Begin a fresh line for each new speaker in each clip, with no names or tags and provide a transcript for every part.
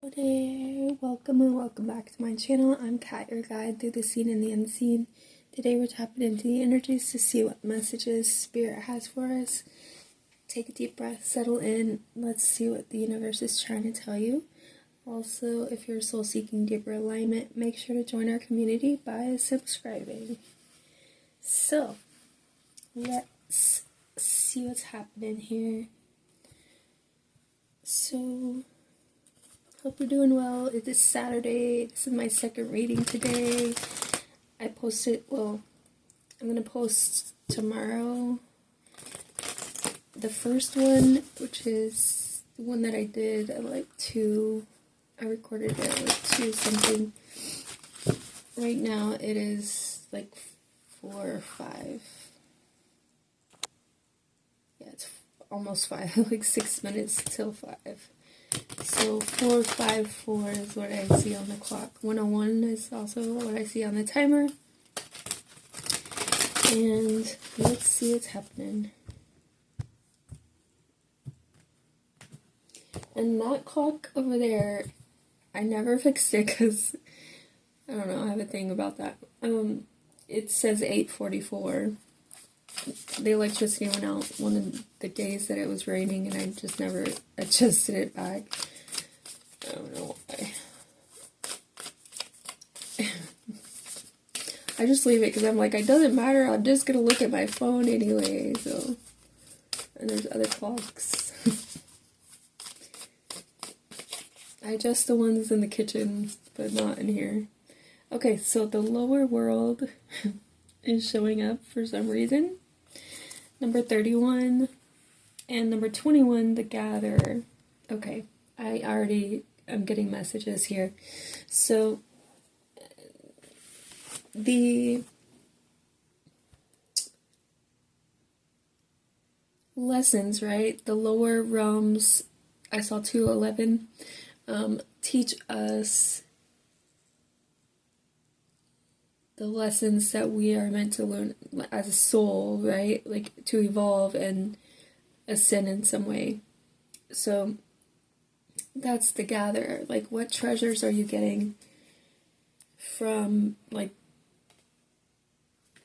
Hello there, welcome and welcome back to my channel. I'm Kat, your guide through the seen and the unseen. Today we're tapping into the energies to see what messages Spirit has for us. Take a deep breath, settle in, let's see what the universe is trying to tell you. Also, if you're soul seeking deeper alignment, make sure to join our community by subscribing. So, let's see what's happening here. So, hope you're doing well. It is Saturday. This is my second reading today. I'm going to post tomorrow the first one, which is the one that I did at like 2. I recorded it at like 2 something. Right now it is like 4 or 5. Yeah, it's almost 5, like 6 minutes till 5. So 454 is what I see on the clock. 101 is also what I see on the timer. And let's see what's happening. And that clock over there, I never fixed it because, I don't know, I have a thing about that. It says 8:44. The electricity went out one of the days that it was raining, and I just never adjusted it back. I don't know why. I just leave it because I'm like, it doesn't matter, I'm just gonna look at my phone anyway, so. And there's other clocks. I adjust the ones in the kitchen, but not in here. Okay, so the lower world is showing up for some reason. Number 31 and number 21, the gatherer. Okay, I'm getting messages here. So the lessons, right? The lower realms, I saw 211, teach us the lessons that we are meant to learn as a soul, right? Like to evolve and ascend in some way. So that's the gatherer. Like, what treasures are you getting from, like,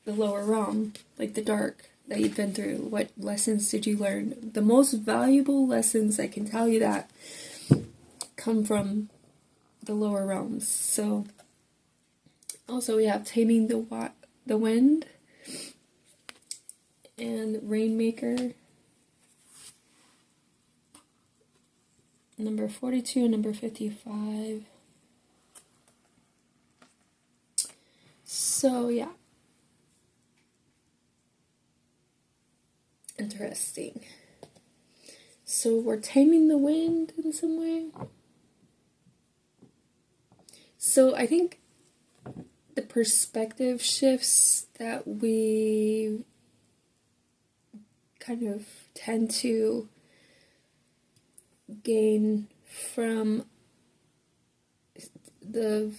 the lower realm, like the dark that you've been through? What lessons did you learn? The most valuable lessons, I can tell you that, come from the lower realms. So also we have taming the wind and rainmaker, number 42 and number 55. So yeah, interesting. So we're taming the wind in some way. So I think the perspective shifts that we kind of tend to gain from the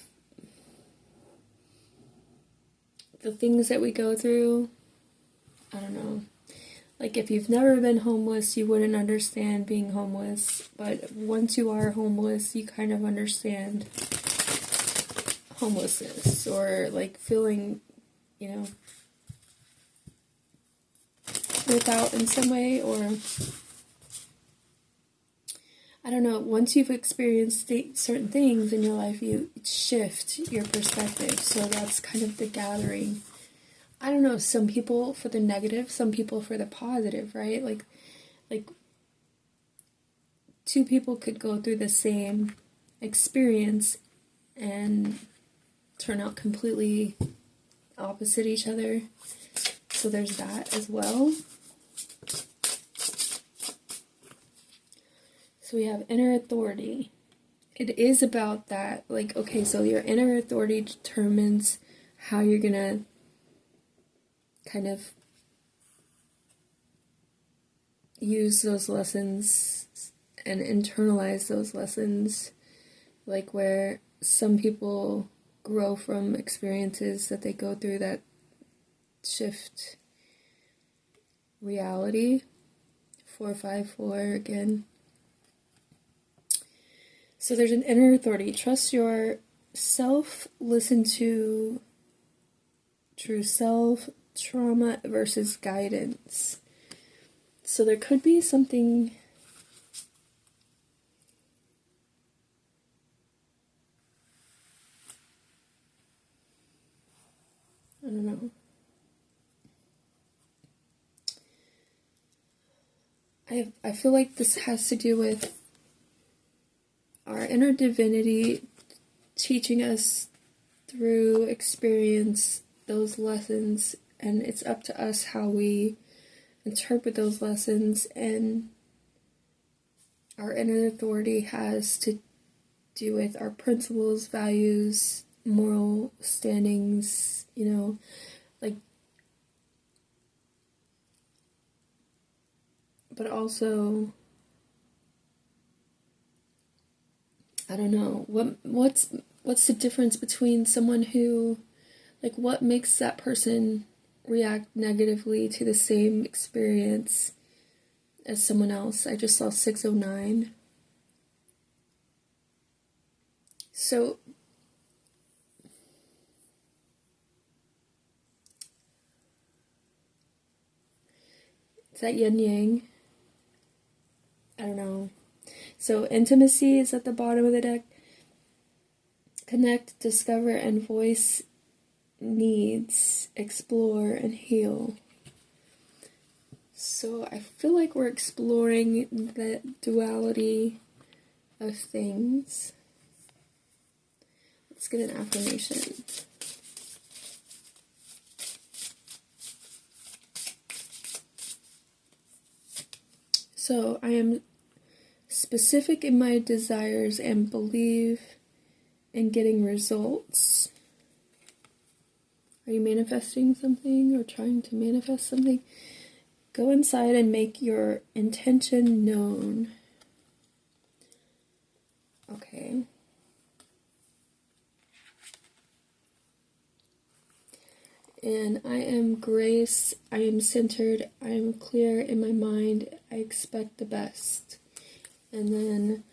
things that we go through. I don't know. Like, if you've never been homeless, you wouldn't understand being homeless. But once you are homeless, you kind of understand homelessness, or like feeling, without in some way, or I don't know, once you've experienced certain things in your life, you shift your perspective. So that's kind of the gathering. I don't know, some people for the negative, some people for the positive, right? Like 2 people could go through the same experience and turn out completely opposite each other. So there's that as well. So we have inner authority. It is about that, like, okay, so your inner authority determines how you're gonna kind of use those lessons and internalize those lessons, like where some people grow from experiences that they go through that shift reality. 454 again. So there's an inner authority. Trust yourself, listen to true self, trauma versus guidance. So there could be something, I don't know. I feel like this has to do with our inner divinity teaching us through experience those lessons, and it's up to us how we interpret those lessons, and our inner authority has to do with our principles, values, moral standings, like, but also, I don't know, what's the difference between someone who, like, what makes that person react negatively to the same experience as someone else? I just saw 609. So is that yin yang? I don't know. So intimacy is at the bottom of the deck. Connect, discover, and voice needs, explore, and heal. So I feel like we're exploring the duality of things. Let's get an affirmation. So I am specific in my desires and believe in getting results. Are you manifesting something or trying to manifest something? Go inside and make your intention known. Okay. And I am grace, I am centered, I am clear in my mind, I expect the best. And then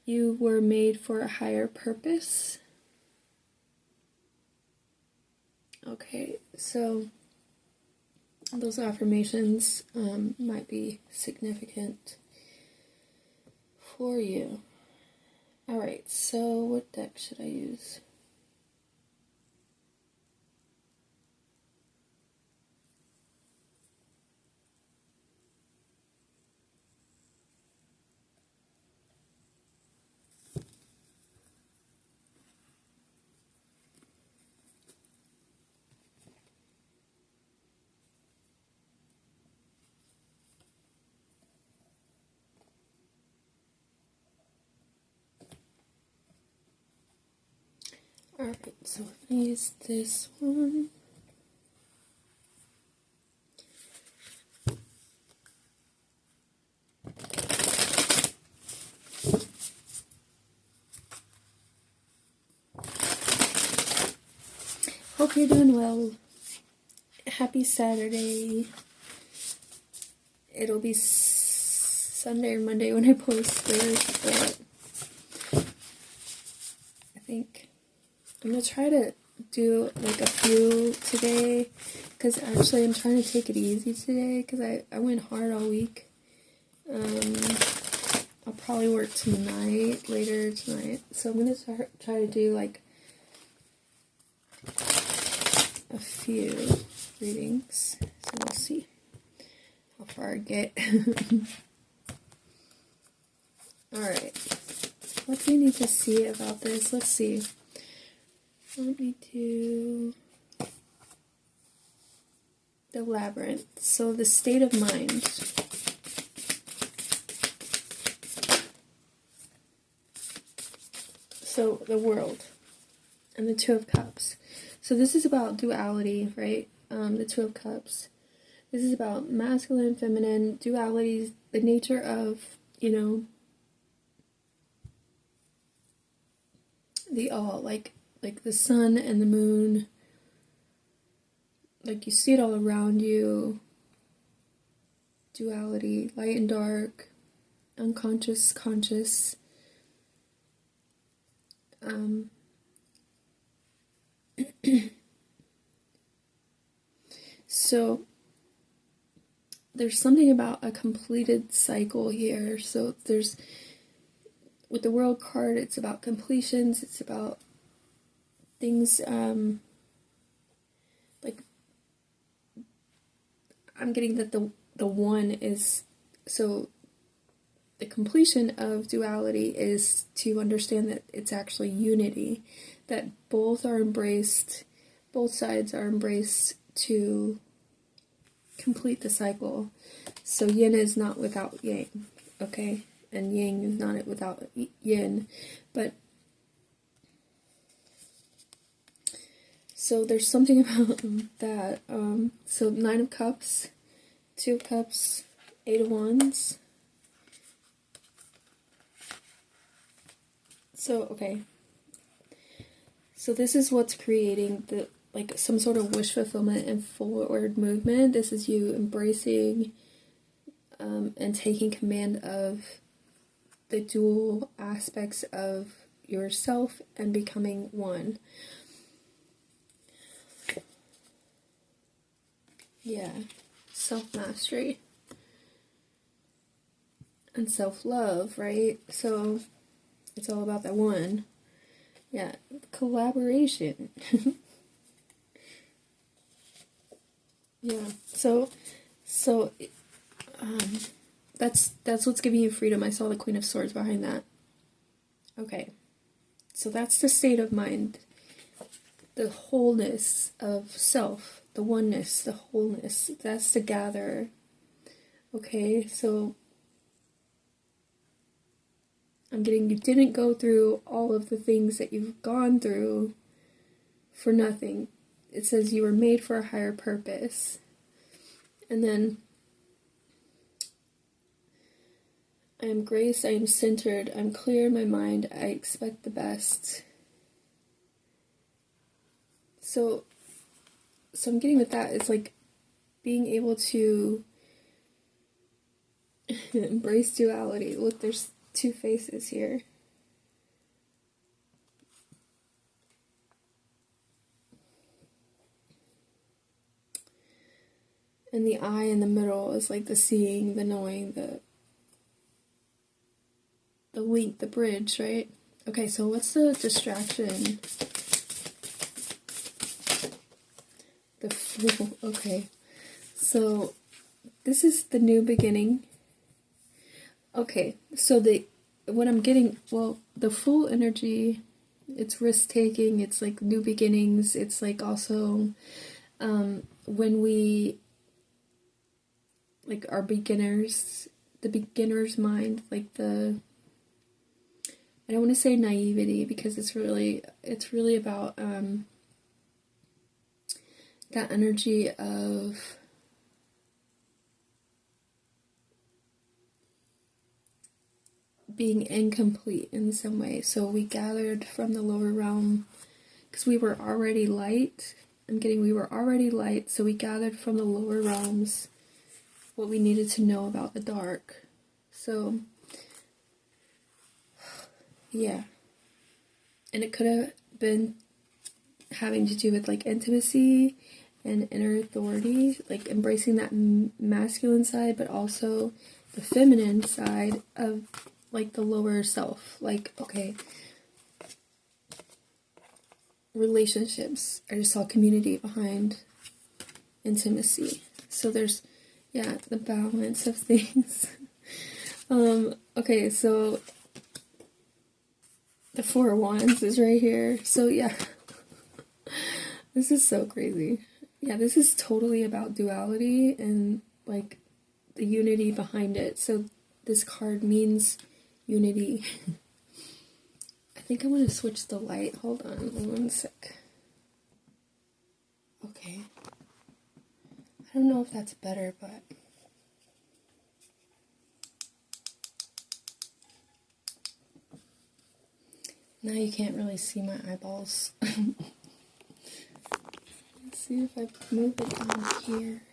you were made for a higher purpose. Okay, so those affirmations might be significant for you. Alright, so what deck should I use? Alright, so I'm going to use this one. Hope you're doing well. Happy Saturday. It'll be Sunday or Monday when I post this, but I think I'm going to try to do like a few today, because actually I'm trying to take it easy today, because I went hard all week. I'll probably work tonight, later tonight, so I'm going to try to do like a few readings, so we'll see how far I get. Alright, what do we need to see about this? Let's see. Let me do the labyrinth. So the state of mind. So the world and the Two of Cups. So this is about duality, right? The Two of Cups. This is about masculine, feminine, dualities, the nature of, the all, like the sun and the moon. Like you see it all around you. Duality, light and dark, unconscious, conscious. So there's something about a completed cycle here. So there's, with the World card, it's about completions, it's about things, like, I'm getting that the one is, so the completion of duality is to understand that it's actually unity, that both are embraced, both sides are embraced to complete the cycle. So yin is not without yang, okay? And yang is not without yin. But so there's something about that. So 9 of Cups, 2 of Cups, 8 of Wands. So, okay. So this is what's creating the, like, some sort of wish fulfillment and forward movement. This is you embracing and taking command of the dual aspects of yourself and becoming one. Yeah, self-mastery and self-love, right? So it's all about that one. Yeah, collaboration. Yeah, so that's what's giving you freedom. I saw the Queen of Swords behind that. Okay, so that's the state of mind, the wholeness of self, the oneness, the wholeness. That's the gather. Okay, so I'm getting, you didn't go through all of the things that you've gone through for nothing. It says you were made for a higher purpose. And then I am graced, I am centered, I'm clear in my mind, I expect the best. So I'm getting with that, it's like being able to embrace duality. Look, there's 2 faces here. And the eye in the middle is like the seeing, the knowing, the link, the bridge, right? Okay, so what's the distraction? The Fool. Okay, so this is the new beginning. Okay, so what I'm getting, well, the Fool energy, it's risk-taking, it's like new beginnings, it's like also when we, like, are beginners, the beginner's mind, like I don't want to say naivety, because it's really about that energy of being incomplete in some way. So we gathered from the lower realm because we were already light. We were already light, so we gathered from the lower realms what we needed to know about the dark. So yeah, and it could have been having to do with like intimacy and inner authority, like embracing that masculine side, but also the feminine side of like the lower self. Like, okay, relationships, I just saw community behind intimacy. So there's, yeah, the balance of things. Okay, so the 4 of Wands is right here. So yeah, this is so crazy. Yeah, this is totally about duality and like the unity behind it. So this card means unity. I think I'm going to switch the light. Hold on 1 sec. Okay. I don't know if that's better, but now you can't really see my eyeballs. Let's see if I move it down here.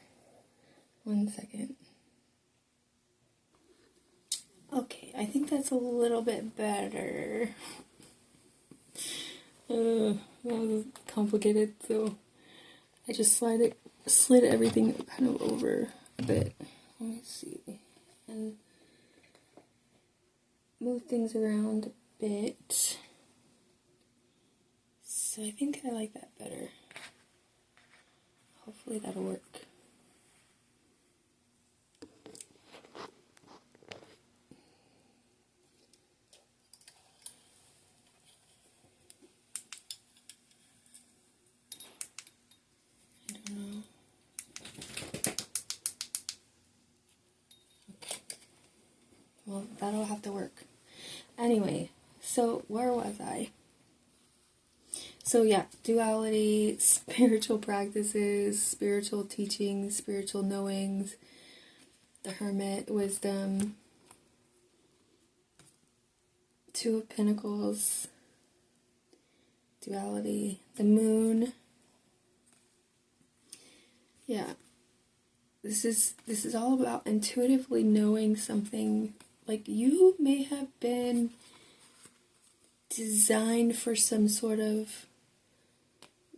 1 second. Okay, I think that's a little bit better. That was complicated, so I just slid everything kind of over a bit. Let me see. And move things around a bit. So I think I like that better. Hopefully that'll work. I don't know. Okay. Well, that'll have to work. Anyway, so where was I? So yeah, duality, spiritual practices, spiritual teachings, spiritual knowings, the Hermit, wisdom, Two of Pentacles, duality, the Moon. Yeah, this is all about intuitively knowing something. Like, you may have been designed for some sort of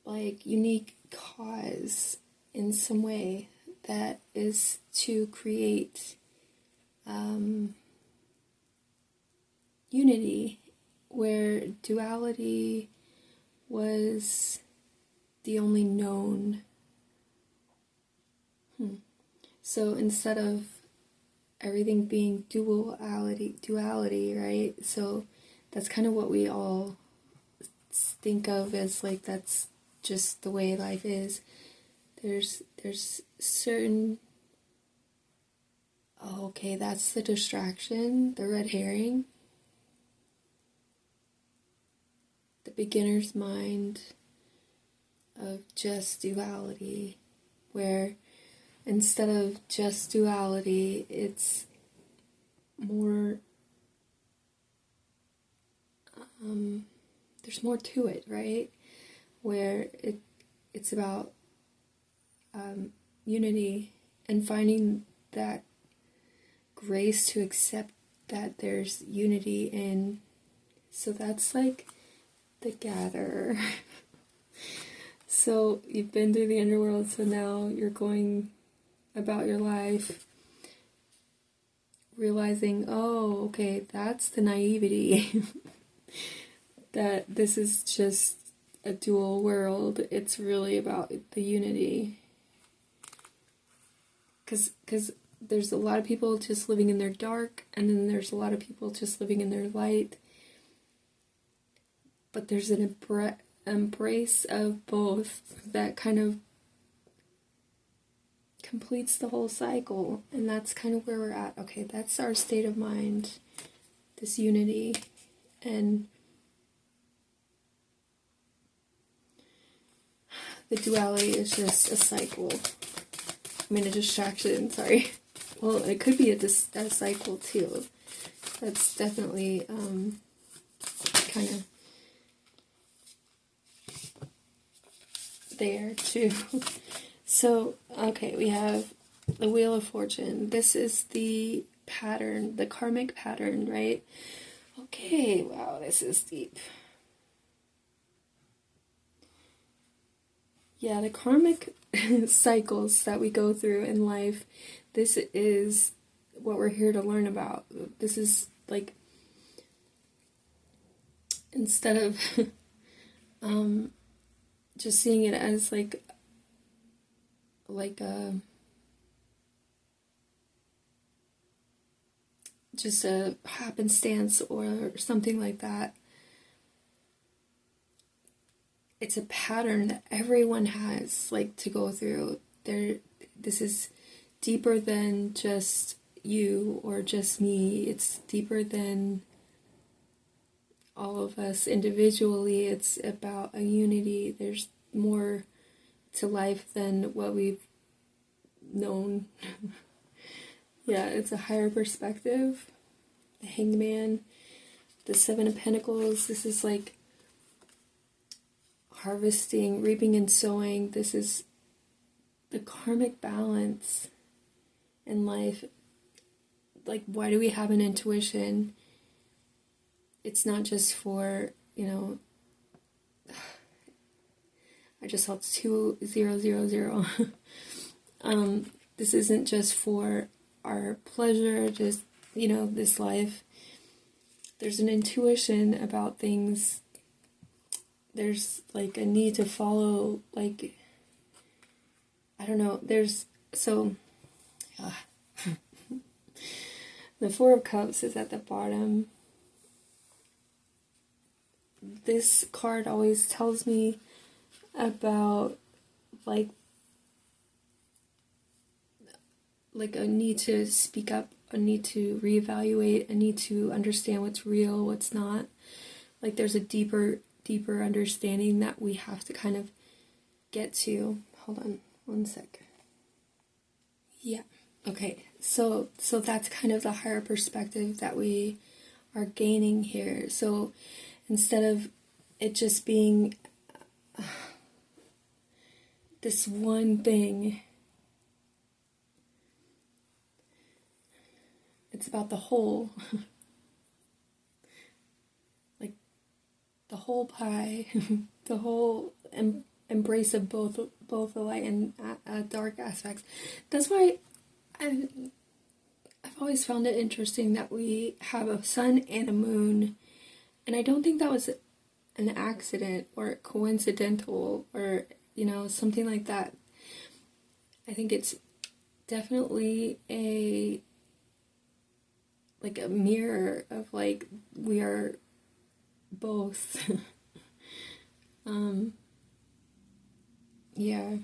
like unique cause in some way that is to create unity, where duality was the only known. So instead of everything being duality, right? So that's kind of what we all think of as like, that's just the way life is. There's certain, oh, okay, that's the distraction, the red herring, the beginner's mind of just duality, where instead of just duality, it's more, there's more to it, right? Where it's about unity and finding that grace to accept that there's unity in. So that's like the gatherer. So you've been through the underworld, so now you're going about your life realizing, oh, okay, that's the naivety. That this is just a dual world. It's really about the unity. Because there's a lot of people just living in their dark, and then there's a lot of people just living in their light. But there's an embrace of both that kind of completes the whole cycle. And that's kind of where we're at. Okay, that's our state of mind, this unity. And the duality is just a cycle. I mean, a distraction, sorry. Well, it could be a cycle too. That's definitely kind of there too. So, okay, we have the Wheel of Fortune. This is the pattern, the karmic pattern, right? Okay, wow, this is deep. Yeah, the karmic cycles that we go through in life, this is what we're here to learn about. This is like, instead of just seeing it as like just a happenstance or something like that. It's a pattern that everyone has, like, to go through. This is deeper than just you or just me. It's deeper than all of us individually. It's about a unity. There's more to life than what we've known. Yeah, it's a higher perspective. The Hangman, the Seven of Pentacles. This is like harvesting, reaping and sowing. This is the karmic balance in life. Like, why do we have an intuition? It's not just for, I just saw 2000. This isn't just for our pleasure, just, this life. There's an intuition about things. There's like a need to follow, like, I don't know, the Four of Cups is at the bottom. This card always tells me about like a need to speak up, a need to reevaluate, a need to understand what's real, what's not. Like there's a deeper understanding that we have to kind of get to. Hold on one sec. Yeah. Okay. So that's kind of the higher perspective that we are gaining here. So instead of it just being this one thing, it's about the whole. Like the whole pie, the whole embrace of both the light and dark aspects. That's why I've always found it interesting that we have a sun and a moon, and I don't think that was an accident or coincidental or something like that. I think it's definitely a mirror of like we are both. Yeah.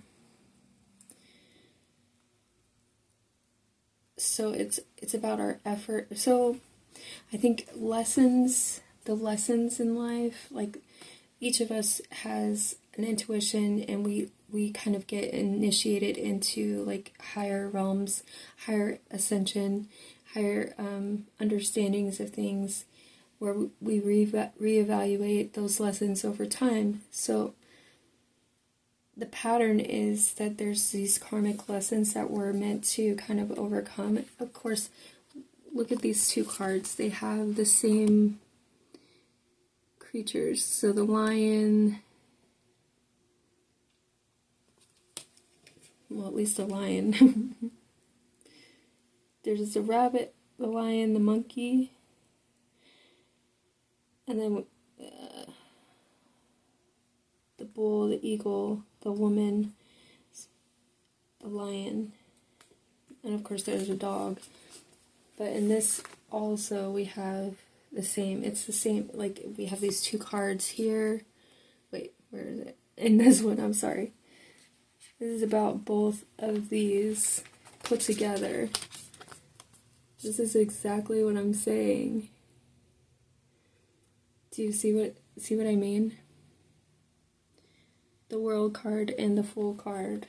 So it's about our effort. So I think the lessons in life, like each of us has an intuition, and we kind of get initiated into like higher realms, higher ascension, higher understandings of things, where we reevaluate those lessons over time. So the pattern is that there's these karmic lessons that we're meant to kind of overcome. Of course, look at these two cards. They have the same creatures. So the lion, well, at least the lion. There's the rabbit, the lion, the monkey, and then the bull, the eagle, the woman, the lion, and of course there's a dog. But in this also we have the same, it's the same, like we have these two cards here. Wait, where is it? In this one, I'm sorry. This is about both of these put together. This is exactly what I'm saying. Do you see what I mean? The World card and the Fool card.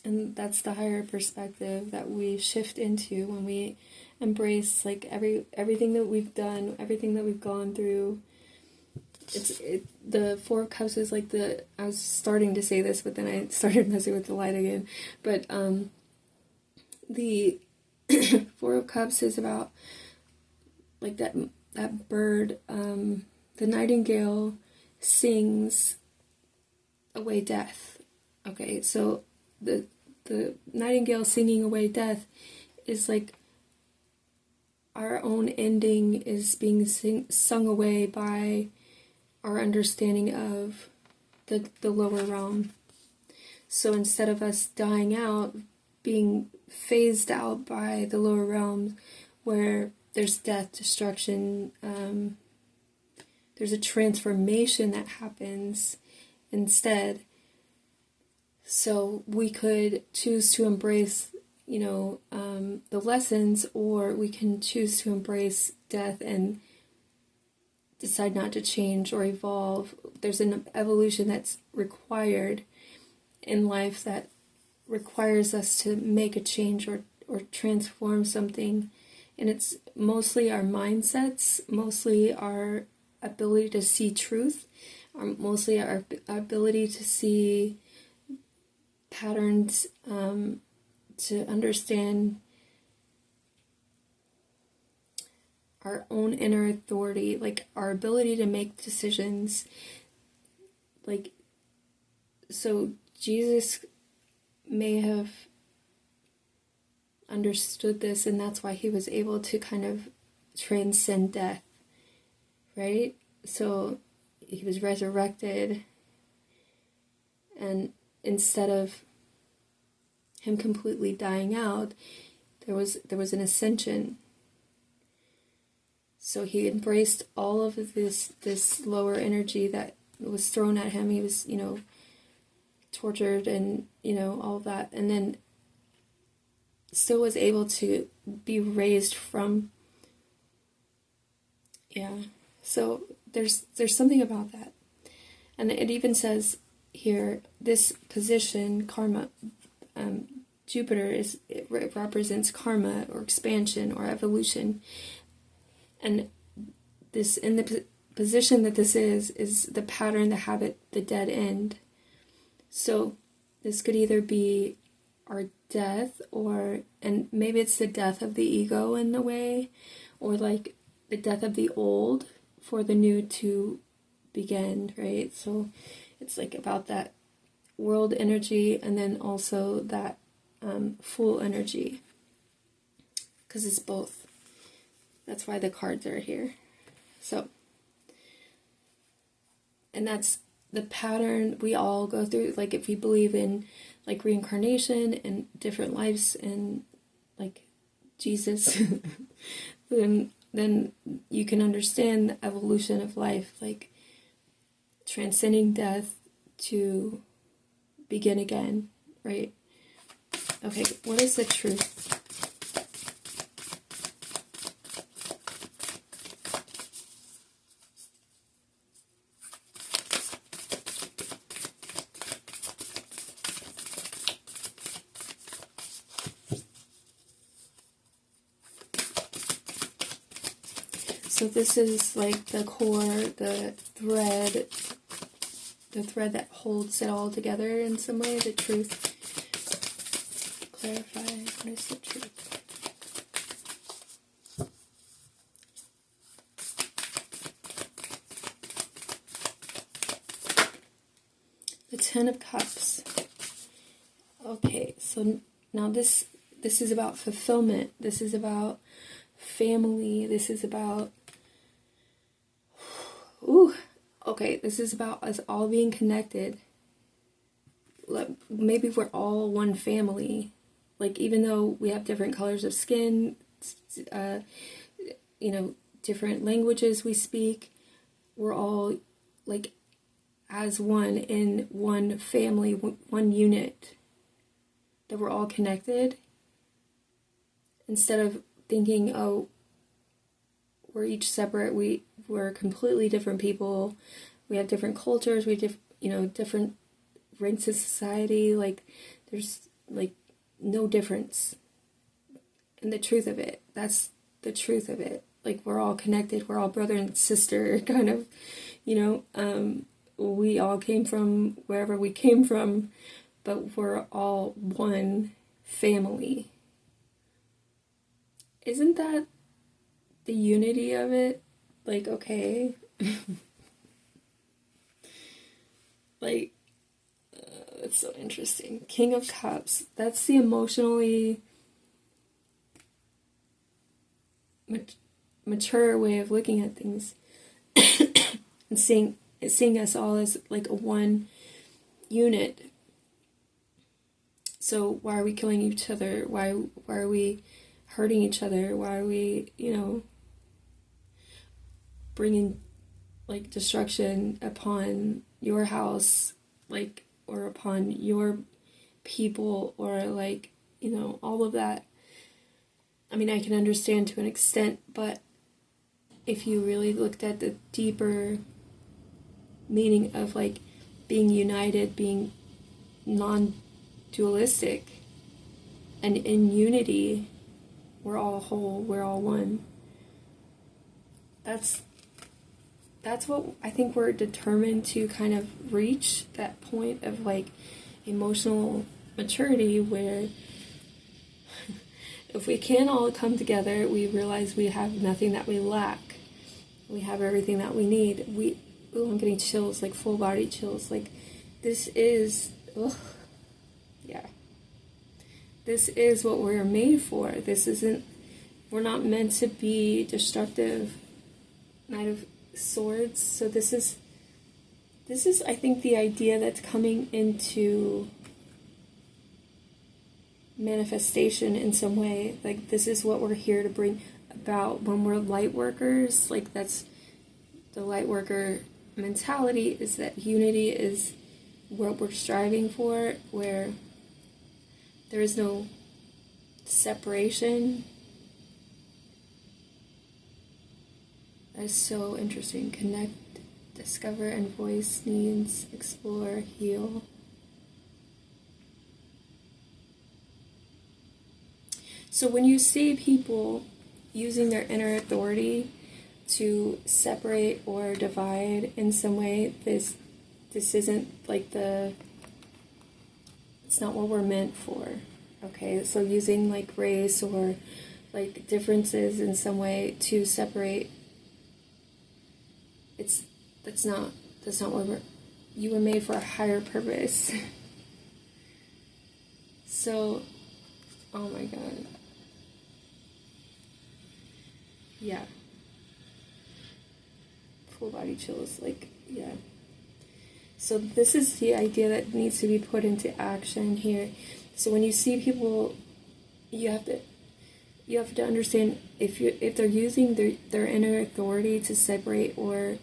And that's the higher perspective that we shift into when we embrace like everything that we've done, everything that we've gone through. The Four of Cups is like I was starting to say this, but then I started messing with the light again. But the Four of Cups is about like that bird, the nightingale sings away death. Okay, so the nightingale singing away death is like our own ending is being sung away by our understanding of the lower realm. So instead of us dying out, being phased out by the lower realms, where there's death, destruction, there's a transformation that happens instead. So we could choose to embrace, the lessons, or we can choose to embrace death and decide not to change or evolve. There's an evolution that's required in life that requires us to make a change or transform something. And it's mostly our mindsets, mostly our ability to see truth, mostly our ability to see patterns to understand our own inner authority, like our ability to make decisions. Like, so Jesus may have understood this, and that's why he was able to kind of transcend death, right? So he was resurrected, and instead of him completely dying out, there was an ascension. So he embraced all of this lower energy that was thrown at him. He was, tortured and, all of that. And then still was able to be raised from, So there's something about that. And it even says here, this position, karma, Jupiter, it represents karma or expansion or evolution. And this, in the position that this is the pattern, the habit, the dead end. So this could either be our death, and maybe it's the death of the ego in a way, or like the death of the old for the new to begin, right? So it's like about that world energy, and then also that full energy, because it's both. That's why the cards are here. So, and that's the pattern we all go through. Like, if we believe in like reincarnation and different lives and like Jesus, then you can understand the evolution of life, like transcending death to begin again, right? Okay, what is the truth? So this is like the core, the thread that holds it all together in some way, the truth. Clarify, what is the truth? The Ten of Cups. Okay, so now this is about fulfillment. This is about family. This is about this is about us all being connected. Maybe we're all one family. Like, even though we have different colors of skin, different languages we speak, we're all like as one in one family, one unit. That we're all connected. Instead of thinking, oh, we're each separate, we're completely different people, we have different cultures, we have different ranks of society, like there's like no difference. And the truth of it, that's the truth of it. Like, we're all connected, we're all brother and sister, kind of, we all came from wherever we came from, but we're all one family. Isn't that the unity of it? Like, okay. Like, it's so interesting. King of Cups. That's the emotionally mature way of looking at things. And seeing us all as like a one unit. So why are we killing each other? Why are we hurting each other? Why are we, bringing like destruction upon your house, like, or upon your people, or like, all of that. I mean, I can understand to an extent, but if you really looked at the deeper meaning of like being united, being non-dualistic, and in unity, we're all whole, we're all one. That's what I think we're determined to kind of reach, that point of like emotional maturity where if we can all come together, we realize we have nothing that we lack. We have everything that we need. I'm getting chills, like full body chills. Like this is, yeah. This is what we're made for. We're not meant to be destructive. Knight of Swords. So this is, I think, the idea that's coming into manifestation in some way. Like this is what we're here to bring about when we're light workers. Like that's the light worker mentality, is that unity is what we're striving for, where there is no separation. That is so interesting. Connect, discover, and voice needs, explore, heal. So when you see people using their inner authority to separate or divide in some way, this isn't like it's not what we're meant for. Okay, so using like race or like differences in some way to separate, that's not what you were made for, a higher purpose. So, oh my God. Yeah. Full body chills, like, yeah. So this is the idea that needs to be put into action here. So when you see people, you have to understand if they're using their inner authority to separate or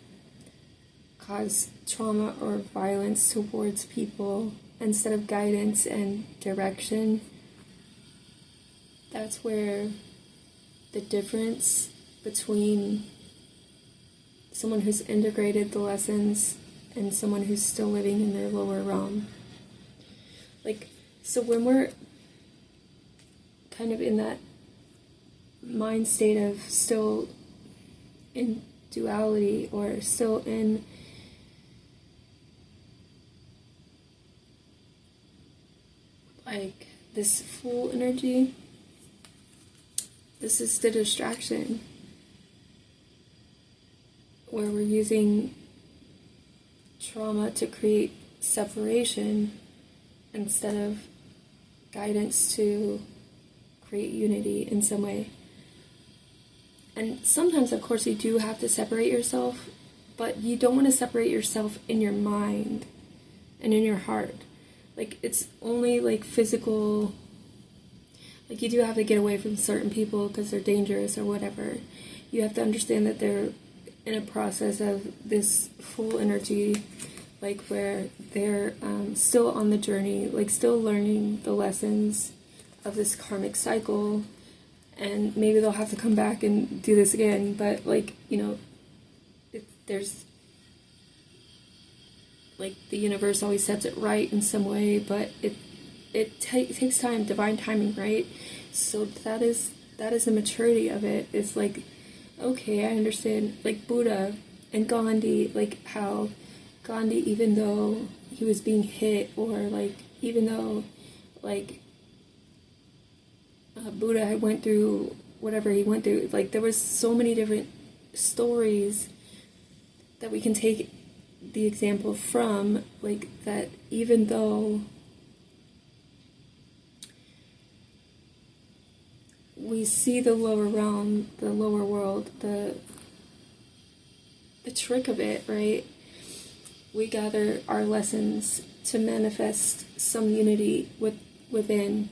cause trauma or violence towards people instead of guidance and direction, that's where the difference between someone who's integrated the lessons and someone who's still living in their lower realm. Like, so when we're kind of in that mind state of still in duality or still in like this full energy, this is the distraction where we're using trauma to create separation instead of guidance to create unity in some way. And sometimes, of course, you do have to separate yourself, but you don't want to separate yourself in your mind and in your heart. Like, it's only like physical, like you do have to get away from certain people because they're dangerous or whatever. You have to understand that they're in a process of this full energy, like where they're still on the journey, like still learning the lessons of this karmic cycle, and maybe they'll have to come back and do this again, but like, you know, there's like the universe always sets it right in some way, but it takes time, divine timing, right? So that is the maturity of it. It's like, okay, I understand, like Buddha and Gandhi, like how Gandhi, even though he was being hit, or like even though like Buddha went through whatever he went through, like there was so many different stories that we can take the example from, like that even though we see the lower realm, the lower world, the trick of it, right? We gather our lessons to manifest some unity within.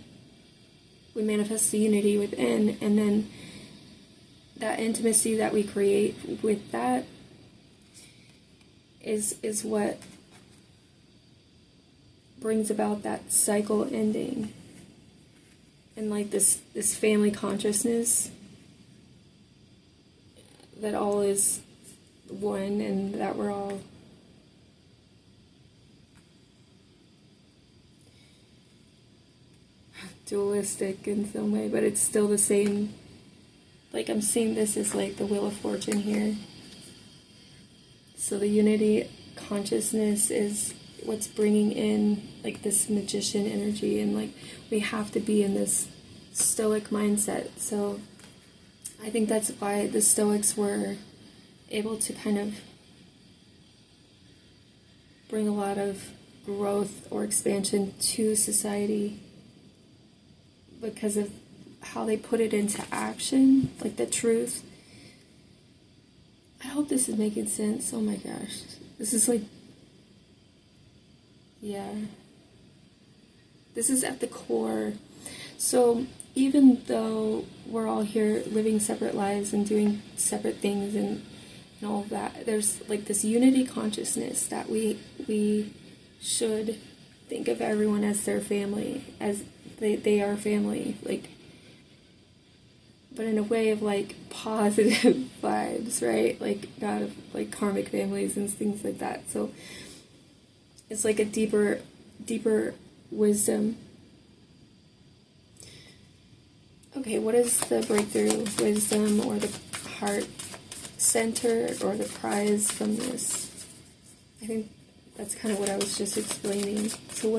We manifest the unity within, and then that intimacy that we create with that is what brings about that cycle ending. And like this family consciousness that all is one, and that we're all dualistic in some way, but it's still the same. Like I'm seeing this as like the Wheel of Fortune here. So the unity consciousness is what's bringing in like this magician energy, and like we have to be in this stoic mindset. So I think that's why the Stoics were able to kind of bring a lot of growth or expansion to society, because of how they put it into action, like the truth. I hope this is making sense. Oh my gosh. This is like, yeah. This is at the core. So even though we're all here living separate lives and doing separate things and all of that, there's like this unity consciousness that we should think of everyone as their family, as they are family, like, but in a way of like positive vibes, right? Like not of like karmic families and things like that. So it's like a deeper wisdom. Okay, what is the breakthrough wisdom or the heart center or the prize from this? I think that's kind of what I was just explaining. So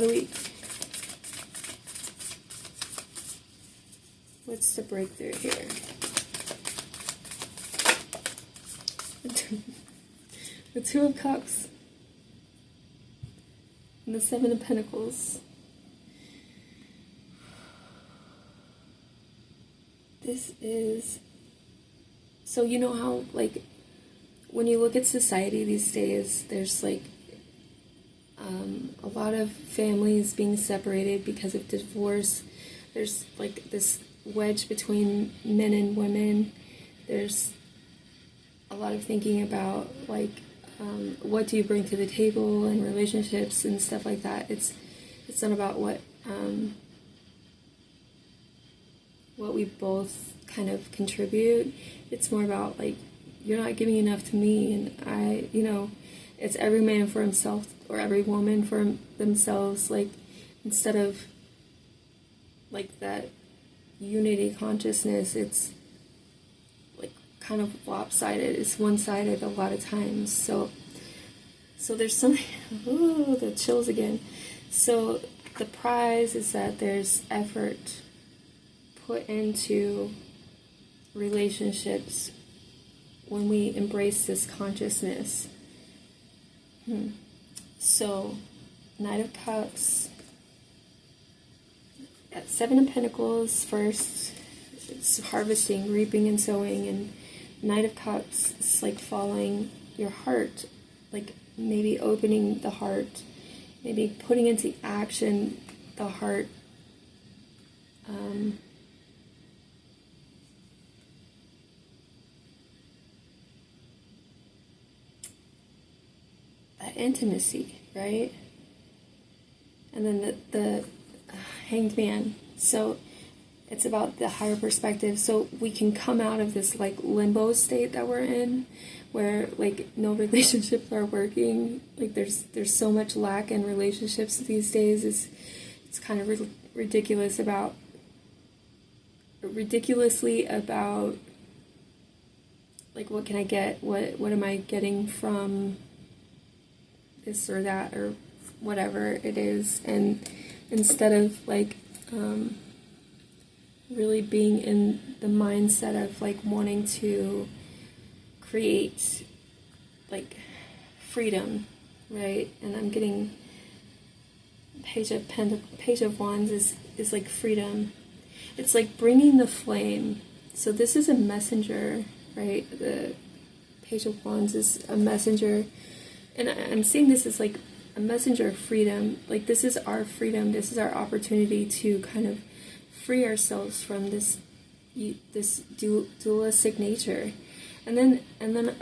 what's the breakthrough here? The Two of Cups and the Seven of Pentacles. This is, so you know how, like, when you look at society these days, there's like a lot of families being separated because of divorce. There's like this wedge between men and women. There's a lot of thinking about like what do you bring to the table in relationships and stuff like that. It's not about what we both kind of contribute. It's more about like, you're not giving enough to me, and it's every man for himself or every woman for themselves. Like, instead of like that unity consciousness, it's like kind of lopsided. It's one-sided a lot of times. So there's something, ooh, the chills again. So the prize is that there's effort put into relationships when we embrace this consciousness. So, Knight of Cups, Seven of Pentacles first, it's harvesting, reaping and sowing, and Knight of Cups, it's like following your heart, like maybe opening the heart, maybe putting into action the heart. That intimacy, right? And then the Hanged Man. So it's about the higher perspective. So we can come out of this like limbo state that we're in, where like no relationships are working. Like there's so much lack in relationships these days. It's kind of ridiculously about like, what can I get? What am I getting from this or that or whatever it is? And instead of like really being in the mindset of like wanting to create like freedom, right? And I'm getting Page of Wands is like freedom. It's like bringing the flame. So this is a messenger, right? The Page of Wands is a messenger. And I'm seeing this as like a messenger of freedom. Like, this is our freedom. This is our opportunity to kind of free ourselves from this dualistic nature. And then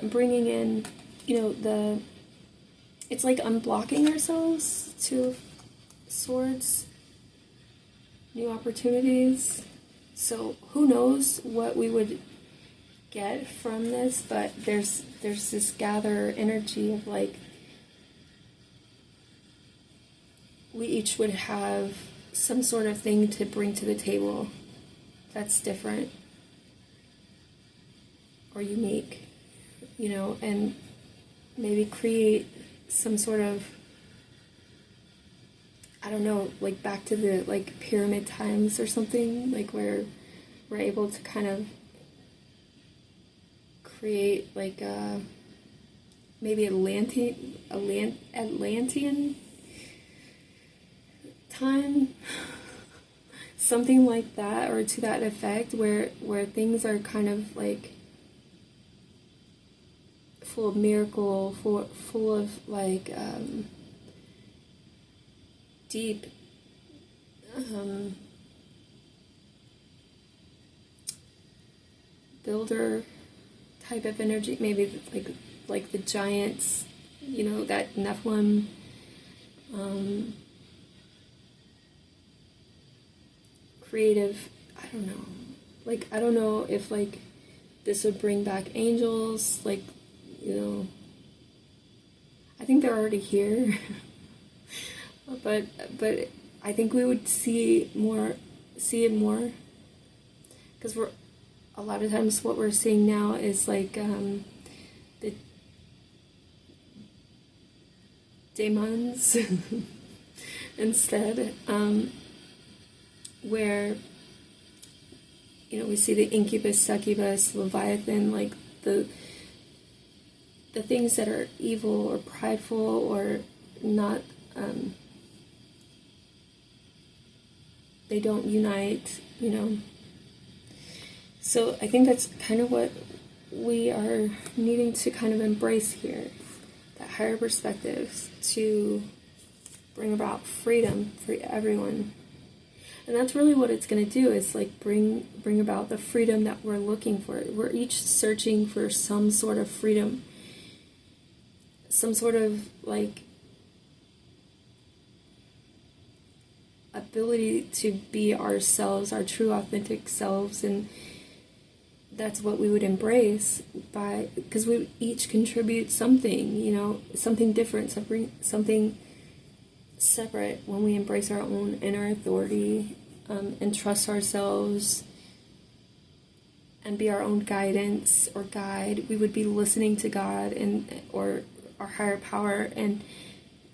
bringing in, it's like unblocking ourselves. Two of Swords, new opportunities. So who knows what we would get from this, but there's this gather energy of like, we each would have some sort of thing to bring to the table that's different or unique, and maybe create some sort of I don't know, like back to the like pyramid times or something, like where we're able to kind of create like maybe Atlantean time, something like that, or to that effect, where things are kind of like full of miracle, full of like deep builder type of energy, maybe like the giants, you know, that Nephilim, creative, I don't know, like I don't know if like this would bring back angels, like, you know, I think they're already here. but I think we would see it more, because we're a lot of times what we're seeing now is like the demons instead, where, you know, we see the incubus, succubus, leviathan, like the things that are evil or prideful or not, they don't unite, you know. So I think that's kind of what we are needing to kind of embrace here, that higher perspective to bring about freedom for everyone. And that's really what it's going to do, is like bring about the freedom that we're looking for. We're each searching for some sort of freedom, some sort of like ability to be ourselves, our true authentic selves, and that's what we would embrace, because we each contribute something, you know, something different, something separate. When we embrace our own inner authority, and trust ourselves and be our own guidance or guide, we would be listening to God or our higher power and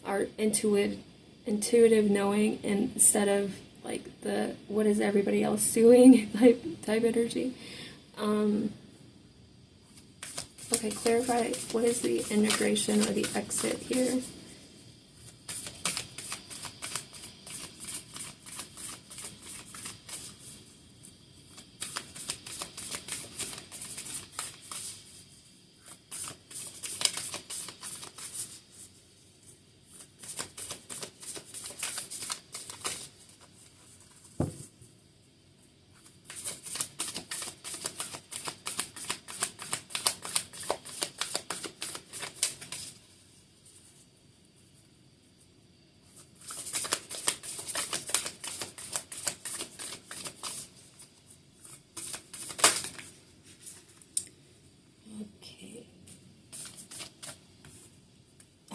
our intuitive knowing, instead of like the what is everybody else doing type energy. Okay, clarify, what is the integration or the exit here?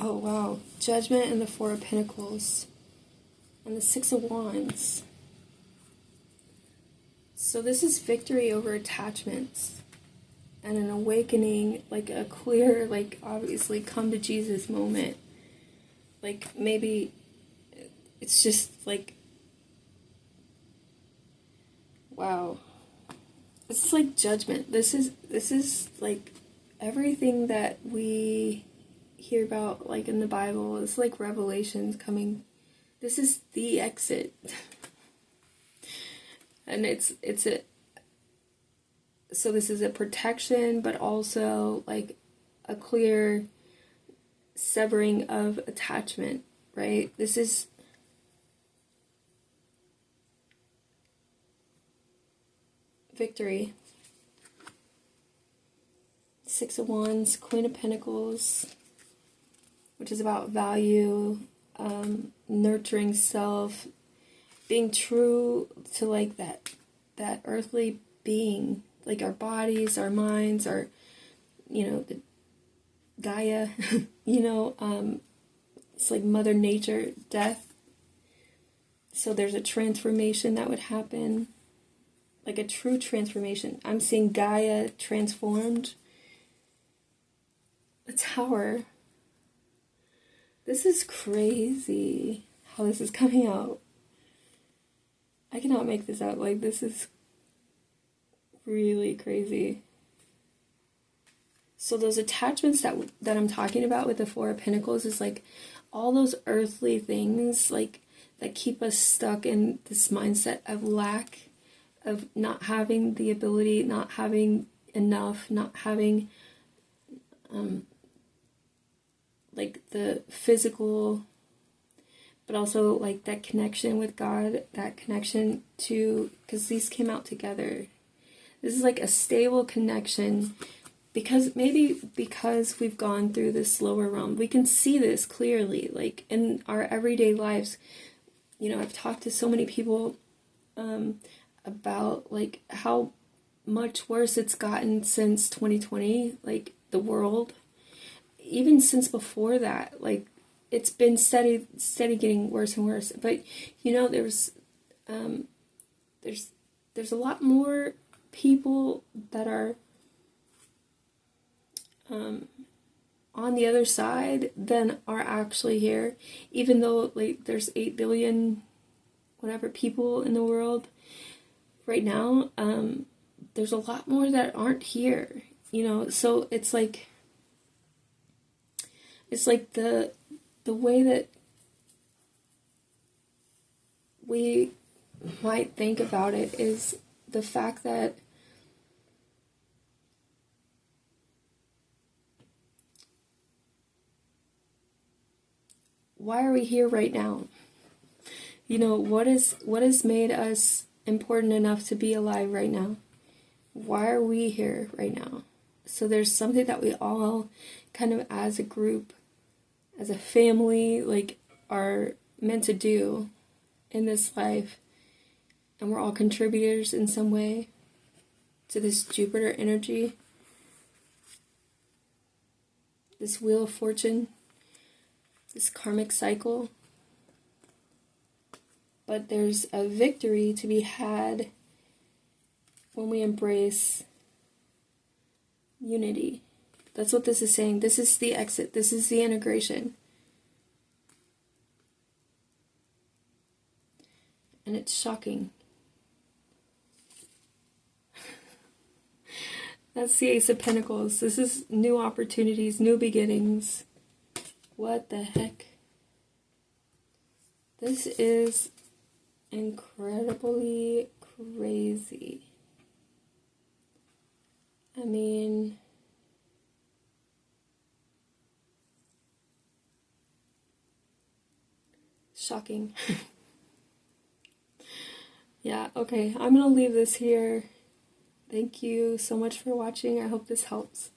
Oh, wow. Judgment and the Four of Pentacles. And the Six of Wands. So this is victory over attachments. And an awakening, like a clear, like obviously come to Jesus moment. Like maybe it's just like, wow. This is like judgment. This is like everything that we hear about, like in the Bible. It's like revelations coming. This is the exit. And so this is a protection, but also like a clear severing of attachment, right? This is victory. Six of Wands, Queen of Pentacles, which is about value, nurturing self, being true to like that earthly being, like our bodies, our minds, our, you know, the Gaia, you know, it's like Mother Nature, death. So there's a transformation that would happen, like a true transformation. I'm seeing Gaia transformed. The Tower. This is crazy. how this is coming out. I cannot make this out. Like, this is really crazy. So those attachments that I'm talking about with the Four of Pentacles is like all those earthly things, like, that keep us stuck in this mindset of lack, of not having the ability, not having enough, not having like the physical, but also like that connection with God, that connection to, because these came out together. This is like a stable connection, because we've gone through this lower realm, we can see this clearly, like in our everyday lives. You know, I've talked to so many people about like how much worse it's gotten since 2020, like the world. Even since before that, like, it's been steady getting worse and worse. But you know, there's a lot more people that are on the other side than are actually here. Even though like there's 8 billion whatever people in the world right now, there's a lot more that aren't here. You know, so it's like the way that we might think about it is the fact that why are we here right now? You know, what has made us important enough to be alive right now? Why are we here right now? So there's something that we all kind of as a group, as a family, like, are meant to do in this life. And we're all contributors in some way to this Jupiter energy, this wheel of fortune, this karmic cycle. But there's a victory to be had when we embrace unity. That's what this is saying. This is the exit. This is the integration. And it's shocking. That's the Ace of Pentacles. This is new opportunities, new beginnings. What the heck? This is incredibly crazy. I mean, shocking. Yeah, okay, I'm gonna leave this here. Thank you so much for watching. I hope this helps.